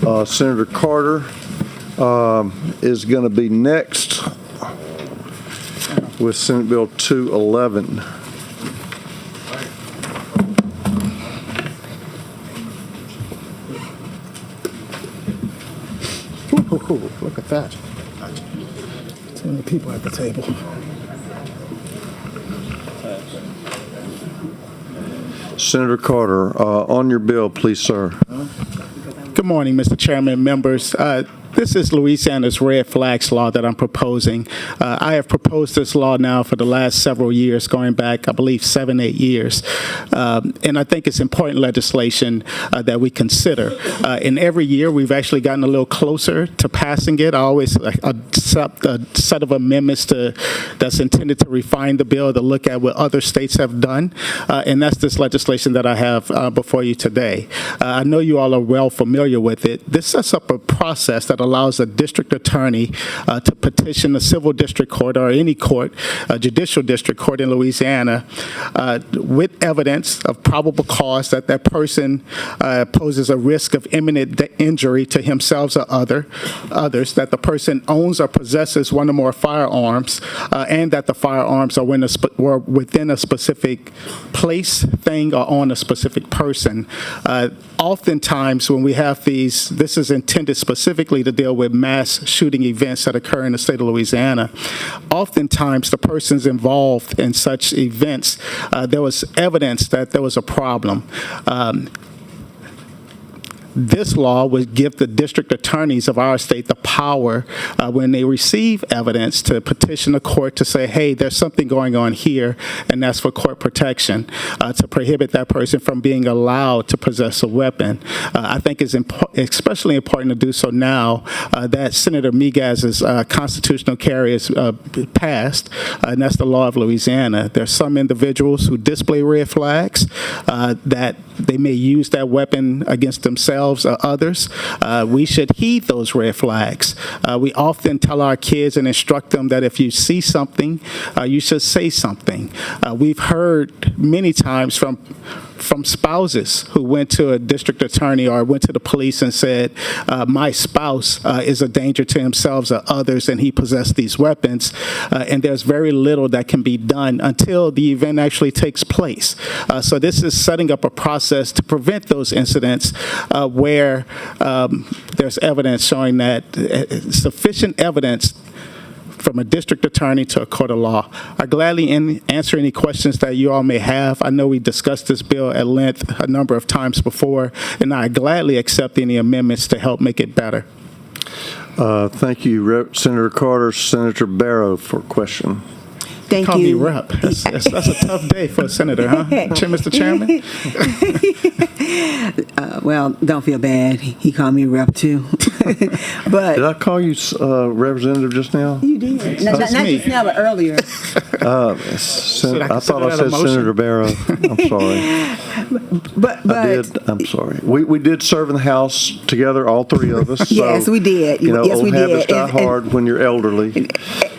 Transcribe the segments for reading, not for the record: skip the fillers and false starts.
Senator Carter is going to be next with Senate Bill 211. Look at that. Too many people at the table. Senator Carter, on your bill, please, sir. Good morning, Mr. Chairman, members. This is Louisiana's red flags law that I'm proposing. I have proposed this law now for the last several years, going back, I believe, 7, 8 years. And I think it's important legislation that we consider. And every year, we've actually gotten a little closer to passing it. I always accept a set of amendments that's intended to refine the bill, to look at what other states have done. And that's this legislation that I have before you today. I know you all are well familiar with it. This sets up a process that allows a district attorney to petition a civil district court or any court, a judicial district court in Louisiana, with evidence of probable cause that that person poses a risk of imminent injury to himself or others, that the person owns or possesses one or more firearms, and that the firearms are within a specific place, thing, or on a specific person. Oftentimes, when we have these, this is intended specifically to deal with mass shooting events that occur in the state of Louisiana. Oftentimes, the persons involved in such events, there was evidence that there was a problem. This law would give the district attorneys of our state the power when they receive evidence to petition the court to say, hey, there's something going on here, and that's for court protection, to prohibit that person from being allowed to possess a weapon. I think it's especially important to do so now that Senator Miguez's constitutional carry is passed, and that's the law of Louisiana. There's some individuals who display red flags that they may use that weapon against themselves or others. We should heed those red flags. We often tell our kids and instruct them that if you see something, you should say something. We've heard many times from spouses who went to a district attorney or went to the police and said, my spouse is a danger to himself or others, and he possessed these weapons. And there's very little that can be done until the event actually takes place. So this is setting up a process to prevent those incidents where there's evidence showing that sufficient evidence from a district attorney to a court of law. I gladly answer any questions that you all may have. I know we discussed this bill at length a number of times before, and I gladly accept any amendments to help make it better. Thank you, Senator Carter. Senator Barrow for a question. Thank Call me you. Rep. That's a tough day for a senator, huh, Mr. Chairman? Well, don't feel bad. He called me Rep too. But Did I call you representative just now? you did. Not me. just now, but earlier. I I thought I consider that a said motion? Senator Barrow. I'm sorry. But I did. I'm sorry. We did serve in the House together, all three of us. So, Yes, we did. You know, Yes, we old habits did. die hard when you're elderly.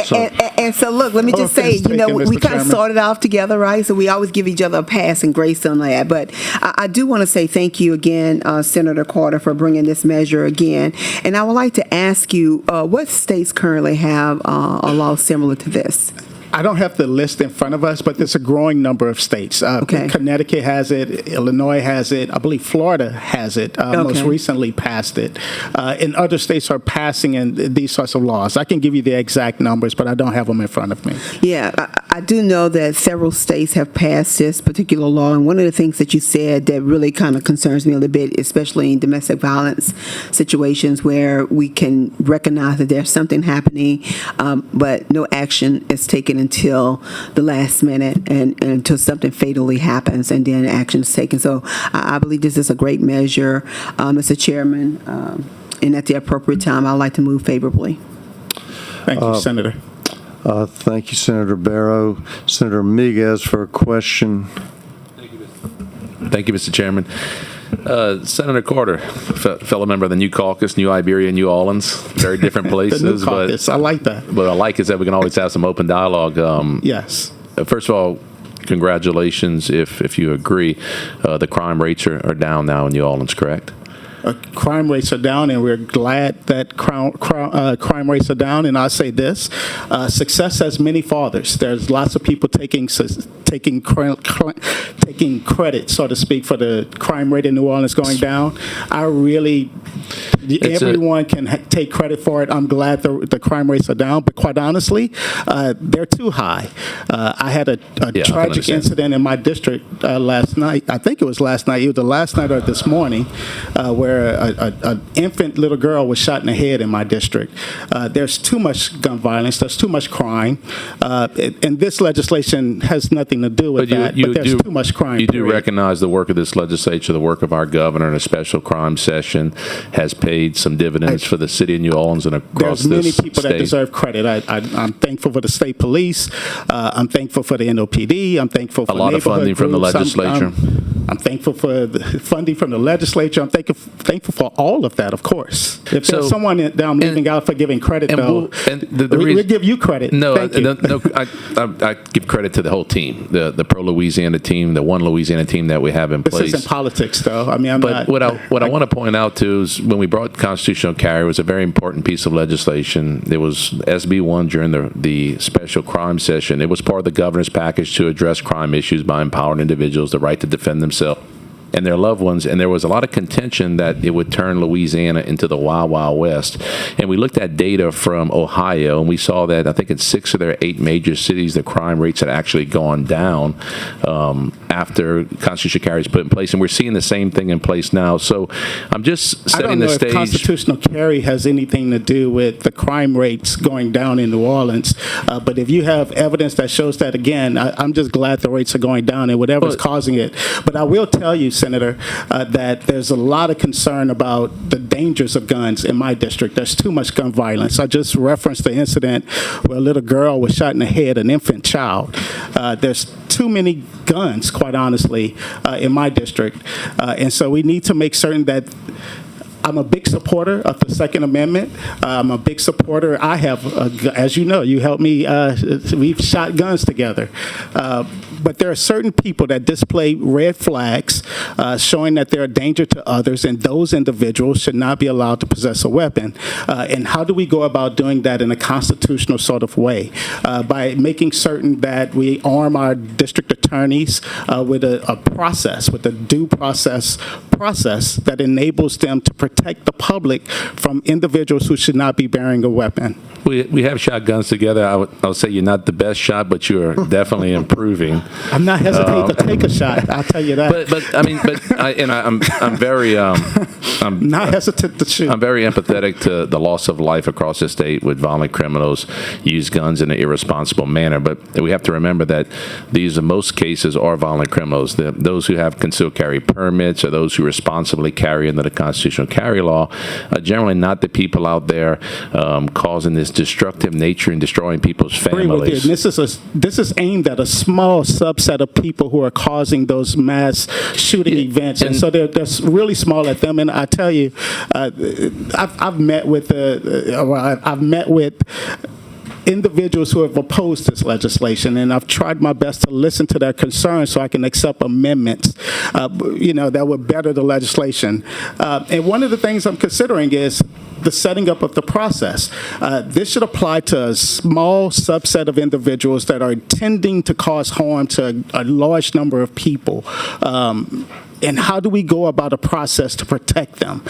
So, And so, look, let me just say, Offense taken, we Mr. kind of Chairman. started off together, right? So we always give each other a pass and grace on that. But I do want to say thank you again, Senator Carter, for bringing this measure again. And I would like to ask you, what states currently have a law similar to this? I don't have the list in front of us, but there's a growing number of states. Okay. Connecticut has it. Illinois has it. I believe Florida has it. Most recently passed it. And other states are passing in these sorts of laws. I can give you the exact numbers, but I don't have them in front of me. Yeah, I do know that several states have passed this particular law, and one of the things that you said that really kind of concerns me a little bit, especially in domestic violence situations where we can recognize that there's something happening, but no action is taken until the last minute and until something fatally happens, and then action is taken. So I believe this is a great measure, Mr. Chairman, and at the appropriate time, I'd like to move favorably. Thank you, Senator. thank you, Senator Barrow. Senator Miguez for a question. Thank you, Mr. Chairman. Senator Carter, fellow member of the New Caucus, New Iberia, New Orleans, very different places. The New Caucus, I like that. What I like is that we can always have some open dialogue. Yes. First of all, congratulations, if you agree. The crime rates are down now in New Orleans, correct? crime rates are down, and we're glad that crime rates are down. And I say this, success has many fathers. There's lots of people taking credit, so to speak, for the crime rate in New Orleans going down. Everyone can take credit for it. I'm glad the crime rates are down, but quite honestly, they're too high. I had a tragic incident in my district last night. I think it was last night. It was the last night or this morning, where an infant little girl was shot in the head in my district. There's too much gun violence. There's too much crime, and this legislation has nothing to do with that. But there's too much crime. You do recognize the work of this legislature, the work of our governor, and a special crime session has paid some dividends for the city of New Orleans and across this state. There's many people that deserve credit. I'm thankful for the state police. I'm thankful for the NOPD. I'm thankful for a lot of funding from the legislature. I'm thankful for the funding from the legislature. I'm thankful for all of that, of course. If there's someone that I'm leaving out for giving credit, though, we'll give you credit. No, no, I give credit to the whole team, the pro-Louisiana team, the one Louisiana team that we have in place. This isn't politics, though. I mean, what I want to point out, too, is when we brought constitutional carry, it was a very important piece of legislation. It was SB 1 during the special crime session. It was part of the governor's package to address crime issues by empowering individuals the right to defend themselves and their loved ones, and there was a lot of contention that it would turn Louisiana into the Wild Wild West. And we looked at data from Ohio, and we saw that I think in 6 of their 8 major cities, the crime rates had actually gone down after constitutional carry is put in place, and we're seeing the same thing in place now. So I'm just setting the stage. I don't know if constitutional carry has anything to do with the crime rates going down in New Orleans, but if you have evidence that shows that, again, I'm just glad the rates are going down and whatever's causing it. But I will tell you, Senator, that there's a lot of concern about the dangers of guns in my district. There's too much gun violence. I just referenced the incident where a little girl was shot in the head, an infant child. There's too many guns, quite honestly, in my district. And so we need to make certain that I'm a big supporter of the Second Amendment. I'm a big supporter. I have, as you know, you helped me, we've shot guns together. But there are certain people that display red flags showing that they're a danger to others, and those individuals should not be allowed to possess a weapon. And how do we go about doing that in a constitutional sort of way? By making certain that we arm our district attorneys with a process, with a due process that enables them to protect the public from individuals who should not be bearing a weapon. We have shot guns together. I would say you're not the best shot, but you're definitely improving. I'm not hesitating to take a shot. I'll tell you that. I'm very I'm not hesitant to shoot. I'm very empathetic to the loss of life across the state with violent criminals use guns in an irresponsible manner. But we have to remember that these, in most cases, are violent criminals. Those who have concealed carry permits or those who responsibly carry under the constitutional carry law are generally not the people out there causing this destructive nature and destroying people's families. This is aimed at a small subset of people who are causing those mass shooting events, and so they're really small at them. And I tell you, I've met with individuals who have opposed this legislation, and I've tried my best to listen to their concerns so I can accept amendments, that would better the legislation. And one of the things I'm considering is the setting up of the process. This should apply to a small subset of individuals that are intending to cause harm to a large number of people. And how do we go about a process to protect them?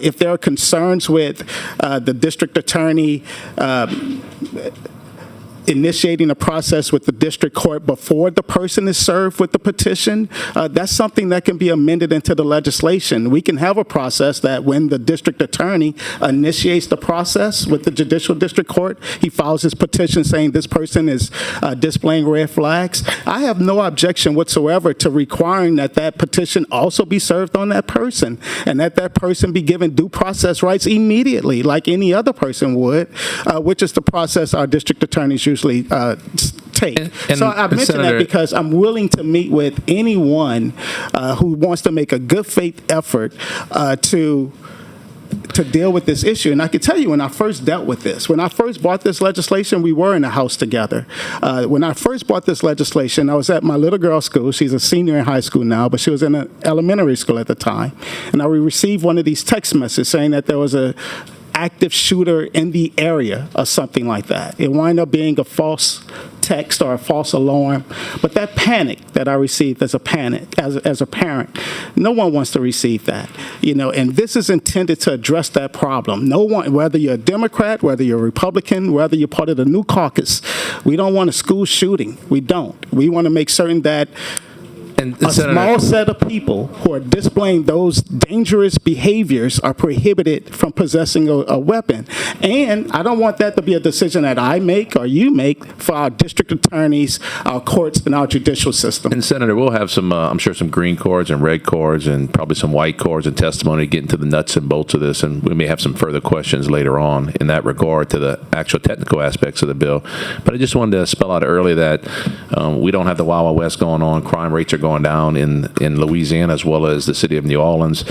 If there are concerns with the district attorney initiating a process with the district court before the person is served with the petition, that's something that can be amended into the legislation. We can have a process that when the district attorney initiates the process with the judicial district court, he files his petition saying this person is displaying red flags. I have no objection whatsoever to requiring that petition also be served on that person and that person be given due process rights immediately like any other person would, which is the process our district attorneys usually take. So I mention that because I'm willing to meet with anyone who wants to make a good faith effort to to deal with this issue. And I can tell you, when I first dealt with this, when I first brought this legislation, we were in the House together. When I first brought this legislation, I was at my little girl's school. She's a senior in high school now, but she was in an elementary school at the time. And I received one of these text messages saying that there was a active shooter in the area or something like that. It wound up being a false text or a false alarm. But that panic that I received as a parent, no one wants to receive that, and this is intended to address that problem. No one, whether you're a Democrat, whether you're a Republican, whether you're part of the new caucus, we don't want a school shooting. We don't. We want to make certain that And a small set of people who are displaying those dangerous behaviors are prohibited from possessing a weapon. And I don't want that to be a decision that I make or you make for our district attorneys, our courts, and our judicial system. And Senator, we'll have some, I'm sure, some green cords and red cords and probably some white cords and testimony getting to the nuts and bolts of this. And we may have some further questions later on in that regard to the actual technical aspects of the bill. But I just wanted to spell out early that we don't have the Wild Wild West going on. Crime rates are going down in Louisiana as well as the city of New Orleans.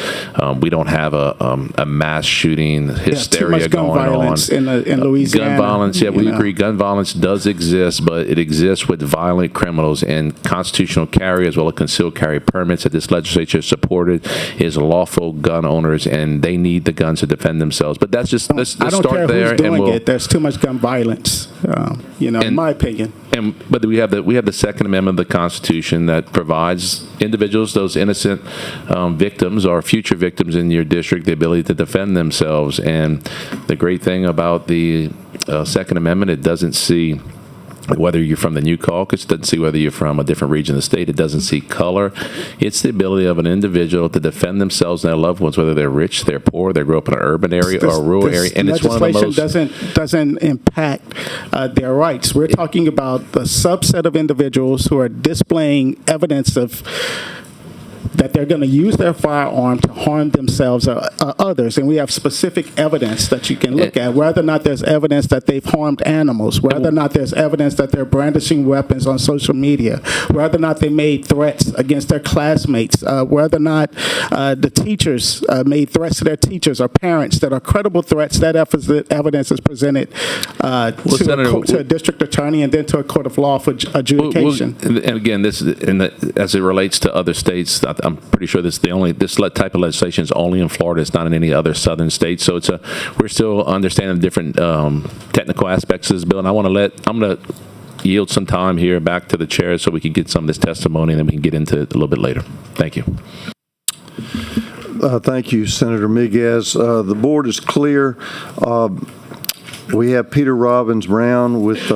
We don't have a mass shooting hysteria going on. In Louisiana. Gun violence, we agree. Gun violence does exist, but it exists with violent criminals, and constitutional carry as well as concealed carry permits that this legislature supported is lawful gun owners, and they need the guns to defend themselves. But that's just let's I don't start care there, who's doing and we'll. it. There's too much gun violence, in my opinion. But we have the Second Amendment of the Constitution that provides individuals, those innocent victims or future victims in your district, the ability to defend themselves. And the great thing about the Second Amendment, it doesn't see whether you're from the New Caucus, it doesn't see whether you're from a different region of the state, it doesn't see color. It's the ability of an individual to defend themselves and their loved ones, whether they're rich, they're poor, they grew up in an urban area or a rural area. And it's one of the most doesn't impact their rights. We're talking about the subset of individuals who are displaying evidence of that they're going to use their firearm to harm themselves or others. And we have specific evidence that you can look at, whether or not there's evidence that they've harmed animals, whether or not there's evidence that they're brandishing weapons on social media, whether or not they made threats against their classmates, whether or not the teachers made threats to their teachers or parents that are credible threats. That evidence is presented to a district attorney and then to a court of law for adjudication. And again, as it relates to other states, I'm pretty sure this type of legislation is only in Florida. It's not in any other southern states. So we're still understanding the different technical aspects of this bill. And I'm going to yield some time here back to the chair so we can get some of this testimony, and then we can get into it a little bit later. Thank you. Thank you, Senator Miguez. The board is clear. We have Peter Robbins Brown with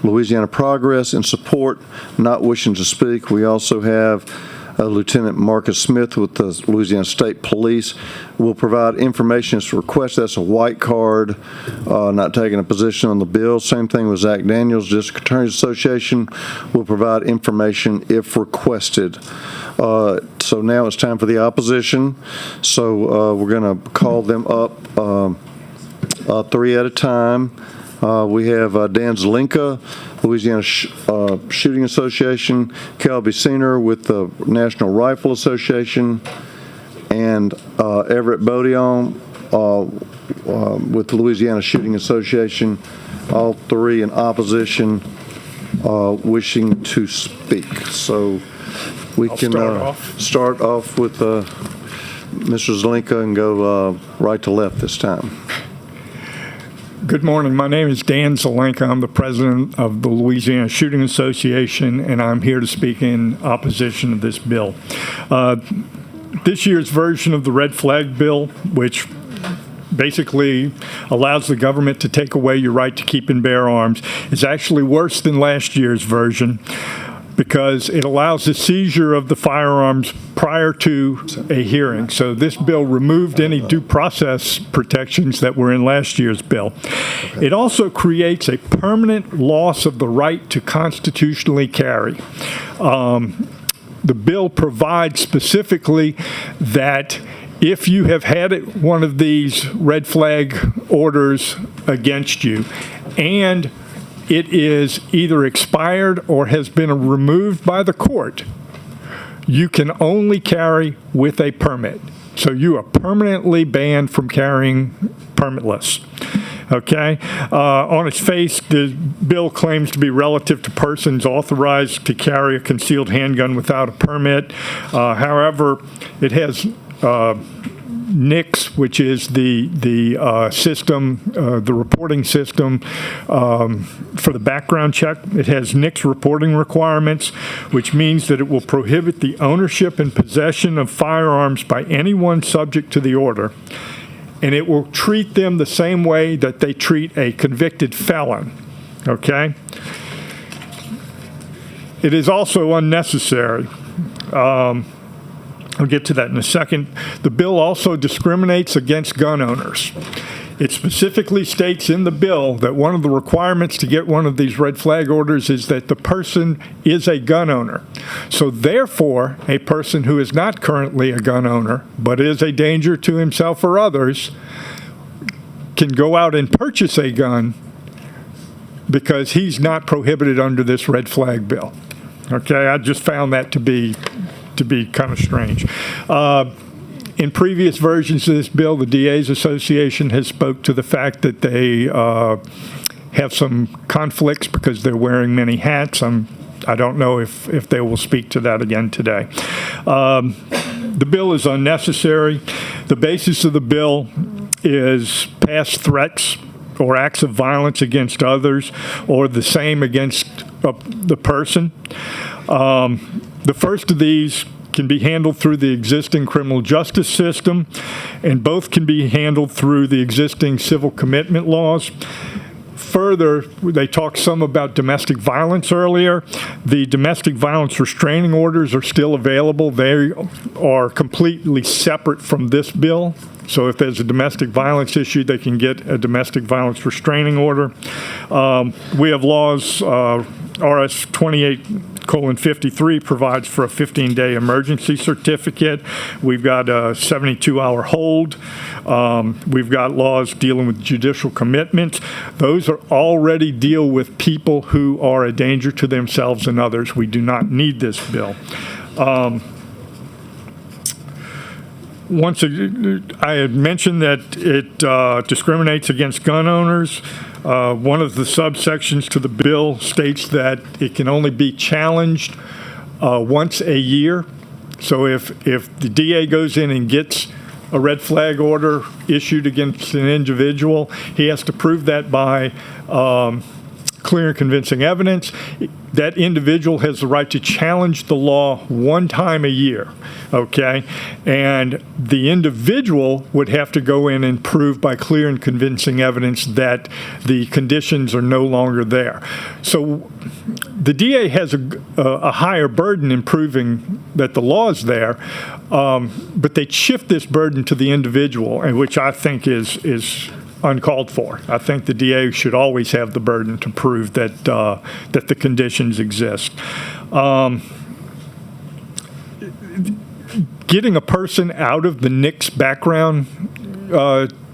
Louisiana Progress in support, not wishing to speak. We also have Lieutenant Marcus Smith with the Louisiana State Police will provide information as requested. That's a white card, not taking a position on the bill. Same thing with Zach Daniels, District Attorneys Association will provide information if requested. So now it's time for the opposition. So we're going to call them up three at a time. We have Dan Zelenka, Louisiana Shooting Association, Kelby Senior with the National Rifle Association, and Everett Bodion with the Louisiana Shooting Association, all three in opposition, wishing to speak. So we can start off with Mr. Zelenka and go right to left this time. Good morning. My name is Dan Zelenka. I'm the president of the Louisiana Shooting Association, and I'm here to speak in opposition to this bill. This year's version of the red flag bill, which basically allows the government to take away your right to keep and bear arms, is actually worse than last year's version, because it allows the seizure of the firearms prior to a hearing. So this bill removed any due process protections that were in last year's bill. It also creates a permanent loss of the right to constitutionally carry. The bill provides specifically that if you have had one of these red flag orders against you and it is either expired or has been removed by the court, you can only carry with a permit. So you are permanently banned from carrying permitless. Okay? On its face, the bill claims to be relative to persons authorized to carry a concealed handgun without a permit. However, it has NICS, which is the system, the reporting system for the background check. It has NICS reporting requirements, which means that it will prohibit the ownership and possession of firearms by anyone subject to the order. And it will treat them the same way that they treat a convicted felon. Okay? It is also unnecessary. I'll get to that in a second. The bill also discriminates against gun owners. It specifically states in the bill that one of the requirements to get one of these red flag orders is that the person is a gun owner. So therefore, a person who is not currently a gun owner, but is a danger to himself or others, can go out and purchase a gun because he's not prohibited under this red flag bill. Okay, I just found that to be kind of strange. In previous versions of this bill, the DA's Association has spoke to the fact that they have some conflicts because they're wearing many hats. I don't know if they will speak to that again today. The bill is unnecessary. The basis of the bill is past threats or acts of violence against others or the same against the person. The first of these can be handled through the existing criminal justice system, and both can be handled through the existing civil commitment laws. Further, they talked some about domestic violence earlier. The domestic violence restraining orders are still available. They are completely separate from this bill. So if there's a domestic violence issue, they can get a domestic violence restraining order. We have laws, RS 28:53 provides for a 15-day emergency certificate. We've got a 72-hour hold. We've got laws dealing with judicial commitment. Those are already deal with people who are a danger to themselves and others. We do not need this bill. I had mentioned that it discriminates against gun owners. One of the subsections to the bill states that it can only be challenged once a year. So if the DA goes in and gets a red flag order issued against an individual, he has to prove that by clear and convincing evidence. That individual has the right to challenge the law one time a year, okay? And the individual would have to go in and prove by clear and convincing evidence that the conditions are no longer there. So the DA has a higher burden in proving that the law is there, but they shift this burden to the individual, and which I think is uncalled for. I think the DA should always have the burden to prove that that the conditions exist. Getting a person out of the NICS background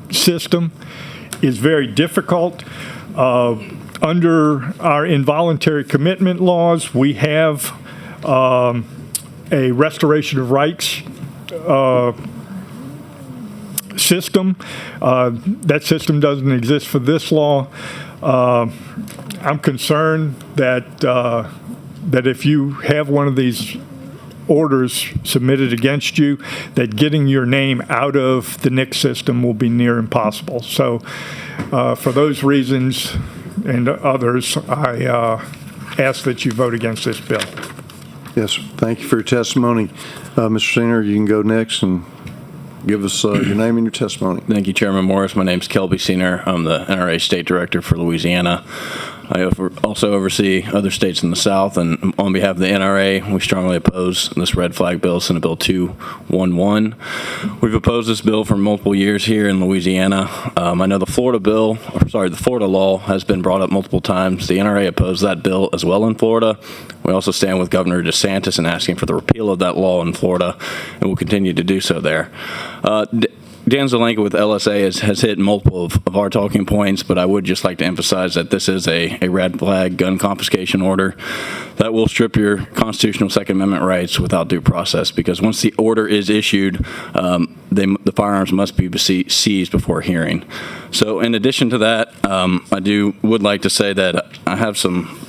system is very difficult. Under our involuntary commitment laws, we have a restoration of rights system. That system doesn't exist for this law. I'm concerned that that if you have one of these orders submitted against you, that getting your name out of the NICS system will be near impossible. So for those reasons and others, I ask that you vote against this bill. Yes, thank you for your testimony. Mr. Singer, you can go next and give us your name and your testimony. Thank you, Chairman Morris. My name is Kelby Senior. I'm the NRA State Director for Louisiana. I also oversee other states in the South, and on behalf of the NRA, we strongly oppose this red flag bill, Senate Bill 211. We've opposed this bill for multiple years here in Louisiana. I know the Florida law has been brought up multiple times. The NRA opposed that bill as well in Florida. We also stand with Governor DeSantis in asking for the repeal of that law in Florida, and we'll continue to do so there. Dan Zelenka with LSA has hit multiple of our talking points, but I would just like to emphasize that this is a red flag gun confiscation order that will strip your constitutional Second Amendment rights without due process, because once the order is issued, the firearms must be seized before hearing. So in addition to that, I would like to say that I have some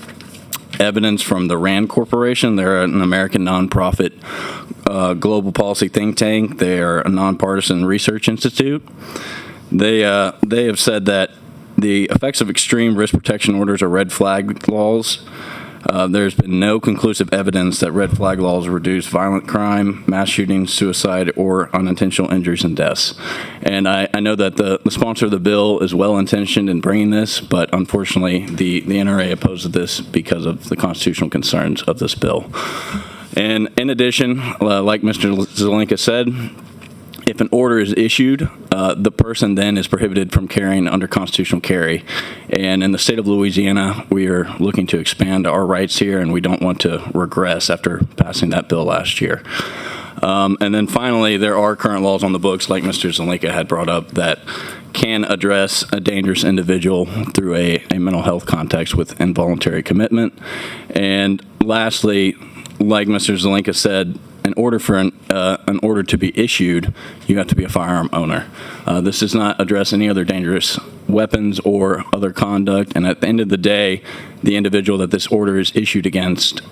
evidence from the RAND Corporation. They're an American nonprofit global policy think tank. They are a nonpartisan research institute. They have said that the effects of extreme risk protection orders are red flag laws. There's been no conclusive evidence that red flag laws reduce violent crime, mass shootings, suicide, or unintentional injuries and deaths. And I know that the sponsor of the bill is well-intentioned in bringing this, but unfortunately the NRA opposes this because of the constitutional concerns of this bill. And in addition, like Mr. Zelenka said, if an order is issued, the person then is prohibited from carrying under constitutional carry. And in the state of Louisiana, we are looking to expand our rights here, and we don't want to regress after passing that bill last year. And then finally, there are current laws on the books, like Mr. Zelenka had brought up, that can address a dangerous individual through a mental health context with involuntary commitment. And lastly, like Mr. Zelenka said, in order for an order to be issued, you have to be a firearm owner. This does not address any other dangerous weapons or other conduct, and at the end of the day, the individual that this order is issued against,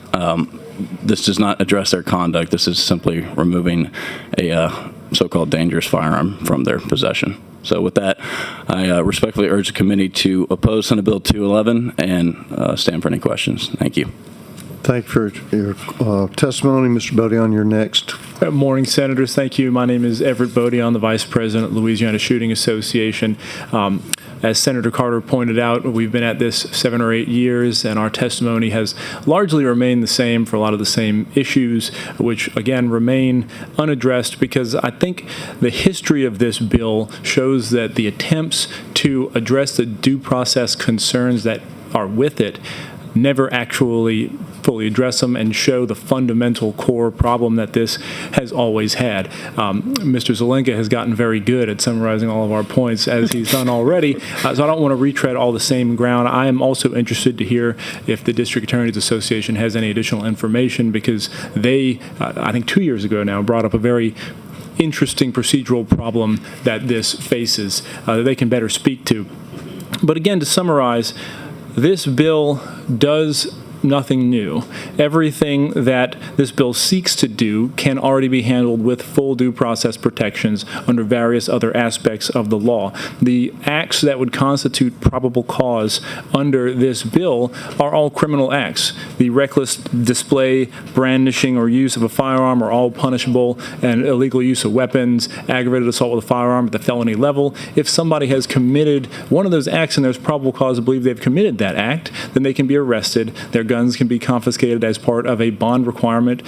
this does not address their conduct. This is simply removing a so-called dangerous firearm from their possession. So with that, I respectfully urge the committee to oppose Senate Bill 211 and stand for any questions. Thank you. Thank you for your testimony. Mr. Bodian, you're next. Good morning, Senators. Thank you. My name is Everett Bodian, the Vice President of Louisiana Shooting Association. As Senator Carter pointed out, we've been at this 7 or 8 years, and our testimony has largely remained the same for a lot of the same issues, which, again, remain unaddressed because I think the history of this bill shows that the attempts to address the due process concerns that are with it never actually fully address them and show the fundamental core problem that this has always had. Mr. Zelenka has gotten very good at summarizing all of our points, as he's done already, so I don't want to retread all the same ground. I am also interested to hear if the District Attorneys Association has any additional information, because they, I think 2 years ago now, brought up a very interesting procedural problem that this faces that they can better speak to. But again, to summarize, this bill does nothing new. Everything that this bill seeks to do can already be handled with full due process protections under various other aspects of the law. The acts that would constitute probable cause under this bill are all criminal acts. The reckless display, brandishing, or use of a firearm are all punishable, and illegal use of weapons, aggravated assault with a firearm at the felony level. If somebody has committed one of those acts and there's probable cause to believe they've committed that act, then they can be arrested. Their guns can be confiscated as part of a bond requirement.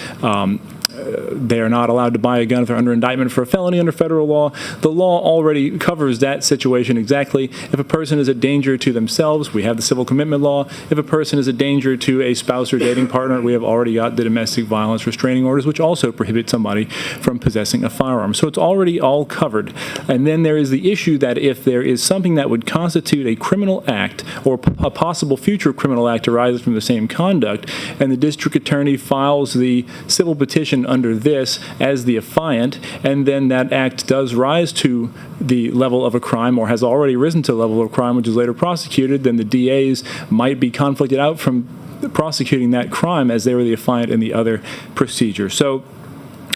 They are not allowed to buy a gun if they're under indictment for a felony under federal law. The law already covers that situation exactly. If a person is a danger to themselves, we have the civil commitment law. If a person is a danger to a spouse or dating partner, we have already got the domestic violence restraining orders, which also prohibit somebody from possessing a firearm. So it's already all covered. And then there is the issue that if there is something that would constitute a criminal act or a possible future criminal act arises from the same conduct, and the district attorney files the civil petition under this as the affiant, and then that act does rise to the level of a crime or has already risen to the level of a crime which is later prosecuted, then the DAs might be conflicted out from prosecuting that crime as they were the affiant in the other procedure. So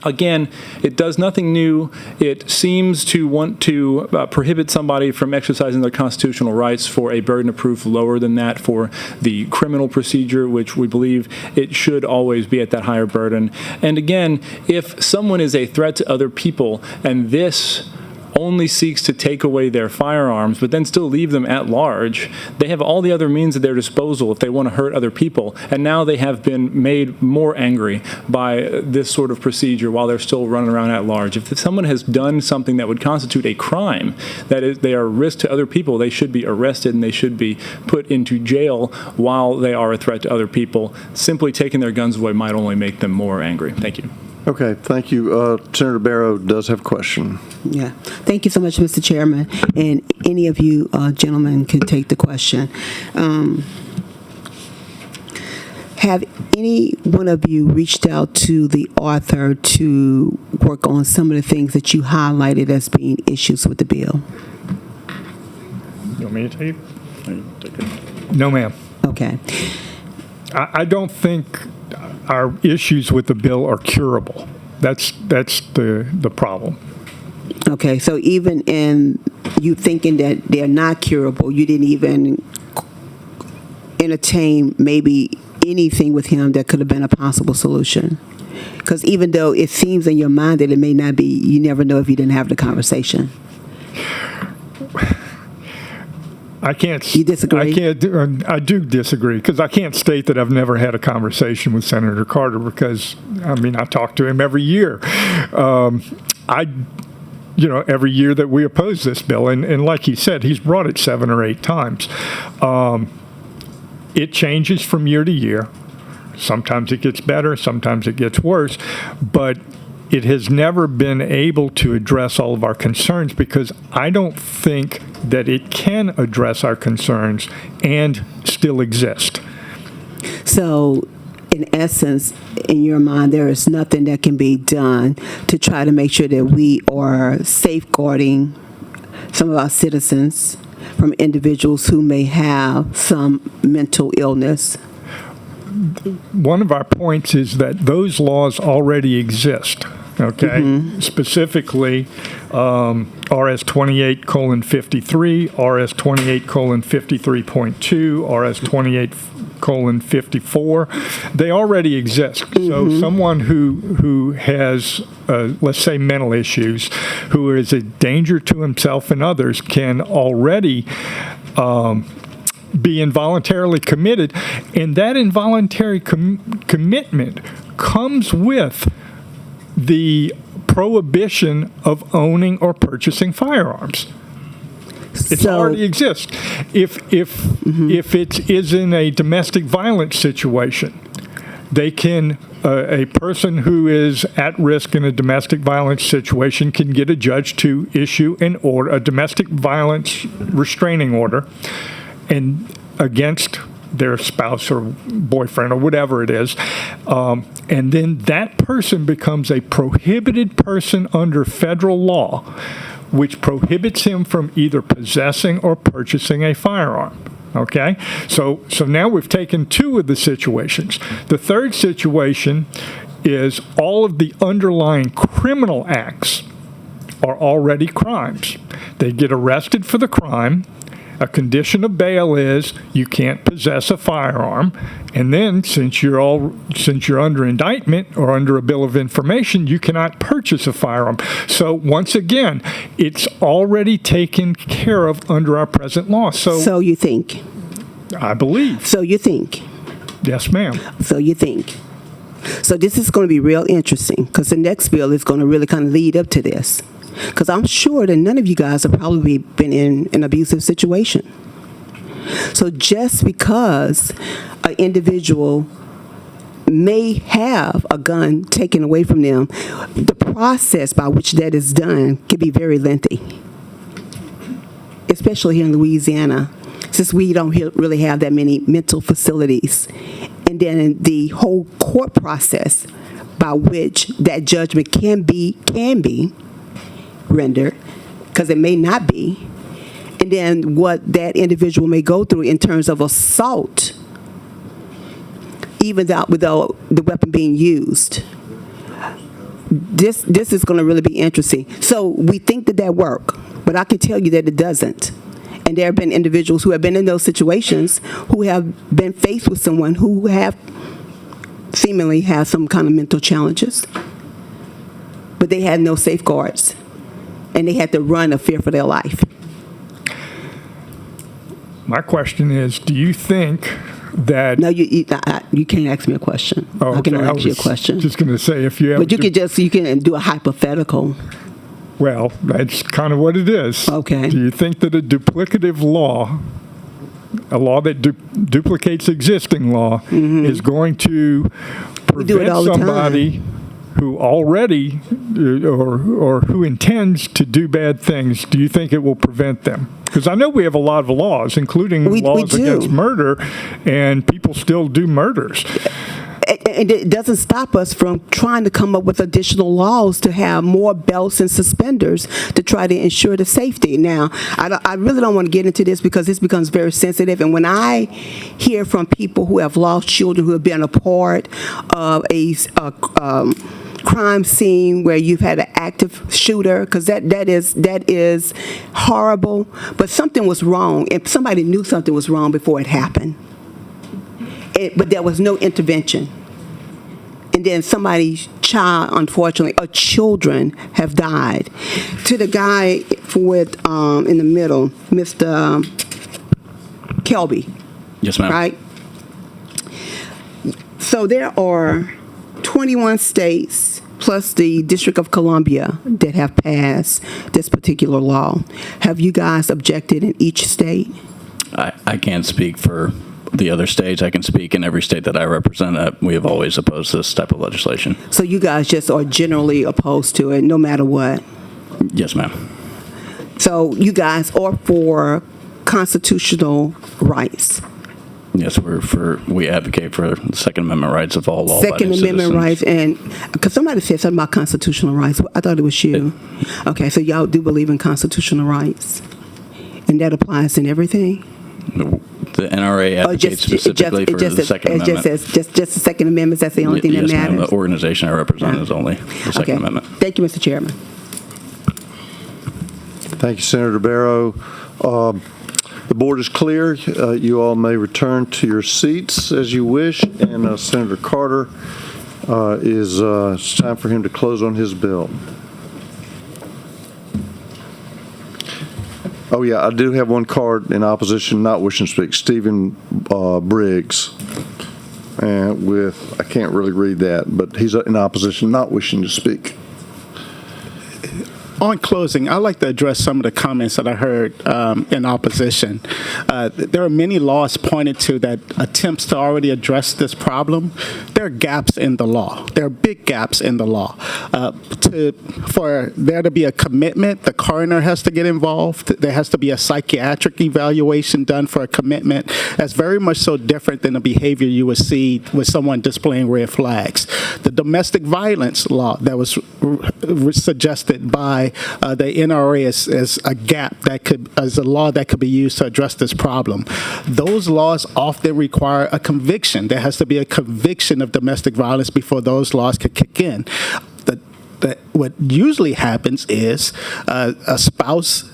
again, it does nothing new. It seems to want to prohibit somebody from exercising their constitutional rights for a burden of proof lower than that for the criminal procedure, which we believe it should always be at that higher burden. And again, if someone is a threat to other people and this only seeks to take away their firearms, but then still leave them at large, they have all the other means at their disposal if they want to hurt other people. And now they have been made more angry by this sort of procedure while they're still running around at large. If someone has done something that would constitute a crime, that is, they are a risk to other people, they should be arrested and they should be put into jail while they are a threat to other people. Simply taking their guns away might only make them more angry. Thank you. Okay, thank you. Senator Barrow does have a question. Yeah. Thank you so much, Mr. Chairman. And any of you gentlemen can take the question. Have any one of you reached out to the author to work on some of the things that you highlighted as being issues with the bill? You want me to take it? No, ma'am. Okay. I don't think our issues with the bill are curable. That's the problem. Okay. So even in you thinking that they're not curable, you didn't even entertain maybe anything with him that could have been a possible solution? Because even though it seems in your mind that it may not be, you never know if you didn't have the conversation. I can't. You disagree? I do disagree because I can't state that I've never had a conversation with Senator Carter because I talk to him every year. Every year that we oppose this bill, and like he said, he's brought it 7 or 8 times. It changes from year to year. Sometimes it gets better, sometimes it gets worse, but it has never been able to address all of our concerns because I don't think that it can address our concerns and still exist. So, in essence, in your mind, there is nothing that can be done to try to make sure that we are safeguarding some of our citizens from individuals who may have some mental illness. One of our points is that those laws already exist. Okay, specifically RS 28:53, RS 28:53.2, RS 28:54. They already exist. So someone who has, let's say, mental issues, who is a danger to himself and others, can already be involuntarily committed, and that involuntary commitment comes with the prohibition of owning or purchasing firearms. It already exists. If it is in a domestic violence situation, they can a person who is at risk in a domestic violence situation can get a judge to issue an order, a domestic violence restraining order, and against their spouse or boyfriend or whatever it is, and then that person becomes a prohibited person under federal law, which prohibits him from either possessing or purchasing a firearm. Okay? So now we've taken 2 of the situations. The third situation is all of the underlying criminal acts are already crimes. They get arrested for the crime. A condition of bail is you can't possess a firearm, and then since you're under indictment or under a bill of information, you cannot purchase a firearm. So once again, it's already taken care of under our present law. So you think? I believe. So you think? Yes, ma'am. So you think? So this is going to be real interesting because the next bill is going to really kind of lead up to this. Because I'm sure that none of you guys have probably been in an abusive situation. So just because an individual may have a gun taken away from them, the process by which that is done can be very lengthy, especially here in Louisiana, since we don't really have that many mental facilities. And then the whole court process by which that judgment can be rendered, because it may not be, and then what that individual may go through in terms of assault, even without the weapon being used. This is going to really be interesting. So we think that work, but I can tell you that it doesn't. And there have been individuals who have been in those situations who have been faced with someone who have seemingly have some kind of mental challenges, but they had no safeguards. And they had to run a fear for their life. My question is, do you think that... No, you can't ask me a question. Oh, I can okay. ask you a question. Just going to say, if you have... But you can do a hypothetical. Well, that's kind of what it is. Okay. Do you think that a duplicative law, a law that duplicates existing law, is going to We do it prevent all the somebody who already or who intends to do bad things, do you think it will prevent them? Because I know we have a lot of laws, including We laws do. against murder, and people still do murders. And it doesn't stop us from trying to come up with additional laws to have more belts and suspenders to try to ensure the safety. Now, I really don't want to get into this because this becomes very sensitive. And when I hear from people who have lost children who have been a part of a crime scene where you've had an active shooter, because that is horrible. But something was wrong, and somebody knew something was wrong before it happened. But there was no intervention. And then somebody's child, unfortunately, or children have died. To the guy with in the middle, Mr. Kelby, Yes, ma'am. right? So there are 21 states plus the District of Columbia that have passed this particular law. Have you guys objected in each state? I can't speak for the other states. I can speak in every state that I represent. We have always opposed this type of legislation. So you guys just are generally opposed to it, no matter what? Yes, ma'am. So you guys are for constitutional rights? Yes, we advocate for the Second Amendment rights of all law-abiding Second Amendment citizens. rights, and because somebody said something about constitutional rights. I thought it was you. Okay, so y'all do believe in constitutional rights, and that applies in everything? The NRA advocates specifically for the Second Amendment. Just the Second Amendment, that's the only thing that Yes, ma'am. matters? The organization I represent is only the Second Okay. Amendment. Thank you, Mr. Chairman. Thank you, Senator Barrow. The board is clear. You all may return to your seats as you wish, and Senator Carter it's time for him to close on his bill. Oh, yeah, I do have one card in opposition, not wishing to speak, Stephen Briggs. And I can't really read that, but he's in opposition, not wishing to speak. On closing, I'd like to address some of the comments that I heard in opposition. There are many laws pointed to that attempts to already address this problem. There are gaps in the law. There are big gaps in the law. For there to be a commitment, the coroner has to get involved. There has to be a psychiatric evaluation done for a commitment. That's very much so different than the behavior you would see with someone displaying red flags. The domestic violence law that was suggested by the NRA as a gap as a law that could be used to address this problem. Those laws often require a conviction. There has to be a conviction of domestic violence before those laws could kick in. What usually happens is a spouse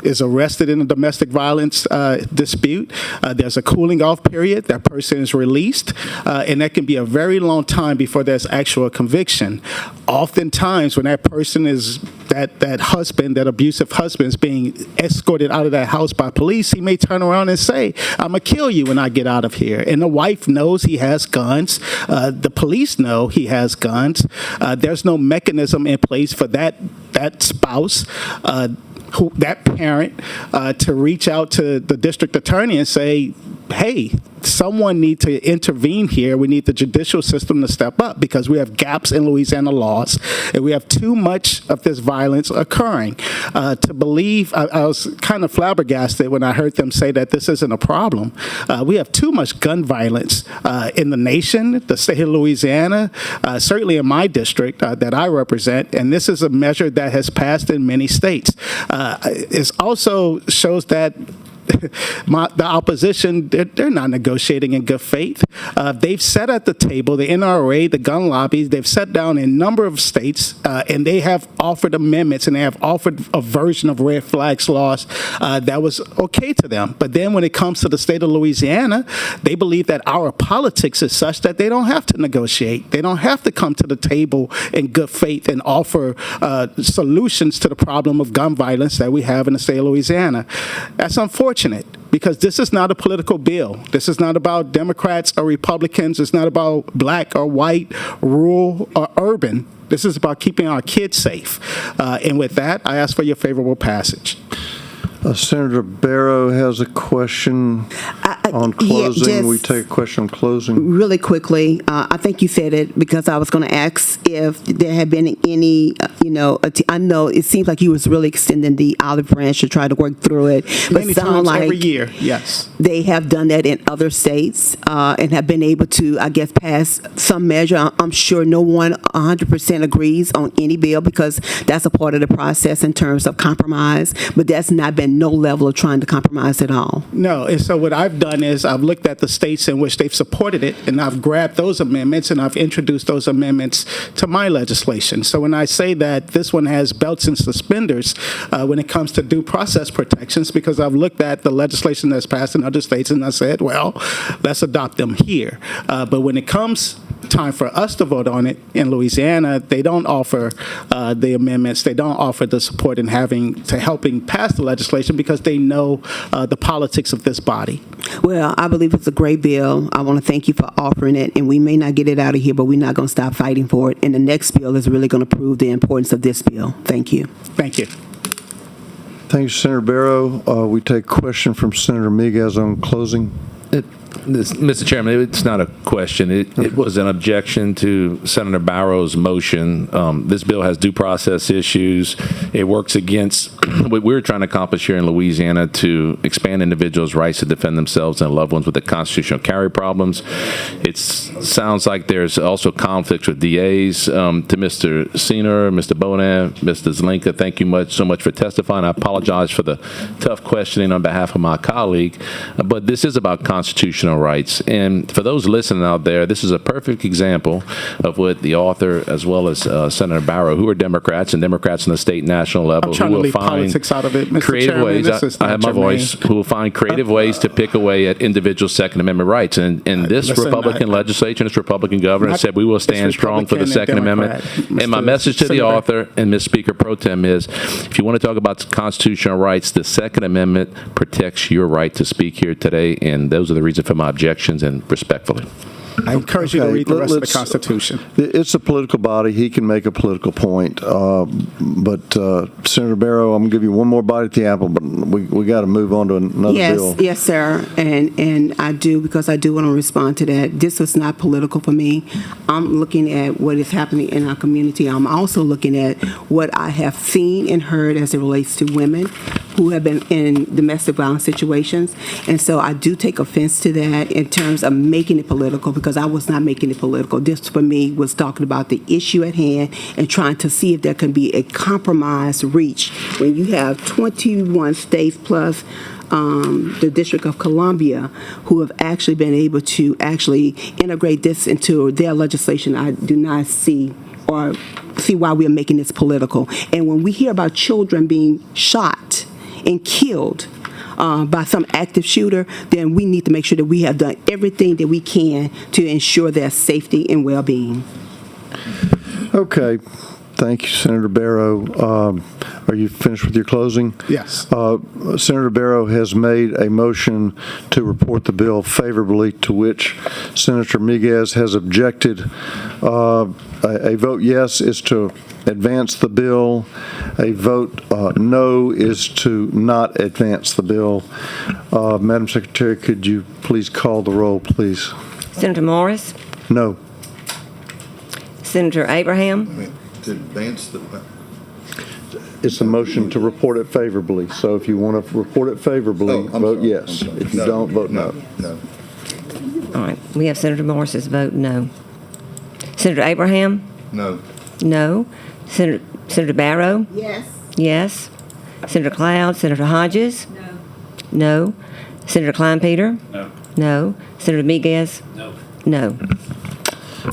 is arrested in a domestic violence dispute. There's a cooling off period. That person is released, and that can be a very long time before there's actual conviction. Oftentimes, when that person is that husband, that abusive husband, is being escorted out of that house by police, he may turn around and say, "I'm gonna kill you when I get out of here." And the wife knows he has guns. The police know he has guns. There's no mechanism in place for that spouse. That parent to reach out to the district attorney and say, hey, someone need to intervene here. We need the judicial system to step up because we have gaps in Louisiana laws and we have too much of this violence occurring. To believe, I was kind of flabbergasted when I heard them say that this isn't a problem. We have too much gun violence in the nation, the state of Louisiana, certainly in my district that I represent, and this is a measure that has passed in many states. It also shows that the opposition, they're not negotiating in good faith. They've sat at the table, the NRA, the gun lobbies, they've sat down in a number of states, and they have offered amendments, and they have offered a version of red flags laws that was okay to them. But then when it comes to the state of Louisiana, they believe that our politics is such that they don't have to negotiate. They don't have to come to the table in good faith and offer solutions to the problem of gun violence that we have in the state of Louisiana. That's unfortunate. Because this is not a political bill. This is not about Democrats or Republicans. It's not about black or white, rural or urban. This is about keeping our kids safe. And with that, I ask for your favorable passage. Senator Barrow has a question on yeah, closing. We just- take a question on closing. Really quickly, I think you said it because I was going to ask if there had been any, I know it seems like you was really extending the olive branch to try to work through it. But Many sound times like every year, yes. they have done that in other states and have been able to, I guess, pass some measure. I'm sure no one 100% agrees on any bill because that's a part of the process in terms of compromise, but that's not been no level of trying to compromise at all. No, and so what I've done is I've looked at the states in which they've supported it, and I've grabbed those amendments and I've introduced those amendments to my legislation. So when I say that this one has belts and suspenders when it comes to due process protections, because I've looked at the legislation that's passed in other states and I said, well, let's adopt them here. But when it comes time for us to vote on it in Louisiana, they don't offer the amendments. They don't offer the support in helping pass the legislation because they know the politics of this body. Well, I believe it's a great bill. I want to thank you for offering it, and we may not get it out of here, but we're not going to stop fighting for it. And the next bill is really going to prove the importance of this bill. Thank you. Thank you. Thank you, Senator Barrow. We take a question from Senator Miguez on closing. Mr. Chairman, it's not a question. It was an objection to Senator Barrow's motion. This bill has due process issues. It works against what we're trying to accomplish here in Louisiana to expand individuals' rights to defend themselves and loved ones with the constitutional carry problems. It sounds like there's also conflicts with DAs. To Mr. Senior, Mr. Bonan, Mr. Zelenka, thank you so much for testifying. I apologize for the tough questioning on behalf of my colleague, but this is about constitutional rights. And for those listening out there, this is a perfect example of what the author, as well as Senator Barrow, who are Democrats and Democrats on the state national level, I'm trying who to will leave find politics out of it, Mr. creative Chairman. ways. This is I not have my germane. voice. Who will find creative ways to pick away at individual Second Amendment rights. And this Listen, Republican legislature, this Republican governor Not- said we will it's stand strong for the Republican Second and Amendment. Democrat, And my Mr. message to the Senator. author and Ms. Speaker Pro Tem is, if you want to talk about constitutional rights, the Second Amendment protects your right to speak here today, and those are the reasons for my objections, and respectfully. I encourage you to Okay, read the rest of the let's- Constitution. It's a political body. He can make a political point. But Senator Barrow, I'm going to give you one more bite at the apple, but we got to move on to another bill. Yes, sir. And I do, because I do want to respond to that. This was not political for me. I'm looking at what is happening in our community. I'm also looking at what I have seen and heard as it relates to women who have been in domestic violence situations. And so I do take offense to that in terms of making it political, because I was not making it political. This, for me, was talking about the issue at hand and trying to see if there can be a compromise reached when you have 21 states plus the District of Columbia who have actually been able to actually integrate this into their legislation. I do not see or see why we are making this political. And when we hear about children being shot and killed by some active shooter, then we need to make sure that we have done everything that we can to ensure their safety and well-being. Okay. Thank you, Senator Barrow. Are you finished with your closing? Yes. Senator Barrow has made a motion to report the bill favorably, to which Senator Miguez has objected. A vote yes is to advance the bill. A vote no is to not advance the bill. Madam Secretary, could you please call the roll, please? Senator Morris, No. Senator Abraham, To advance the, It's a motion to report it favorably. So if you want to report it favorably, Oh, I'm vote sorry, yes. I'm sorry. If you No, don't, vote no. No. all right, we have Senator Morris's vote no. Senator Abraham, No. no. Senator Barrow, Yes. yes. Senator Cloud, Senator Hodges, no. Senator Kleinpeter, no. Senator Miguez, no.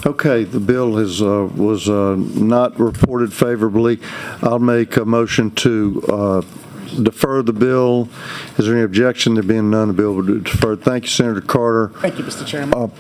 Okay, the bill was not reported favorably. I'll make a motion to defer the bill. Is there any objection? There being none, the bill will be deferred. Thank you, Senator Carter. Thank you, Mr. Chairman.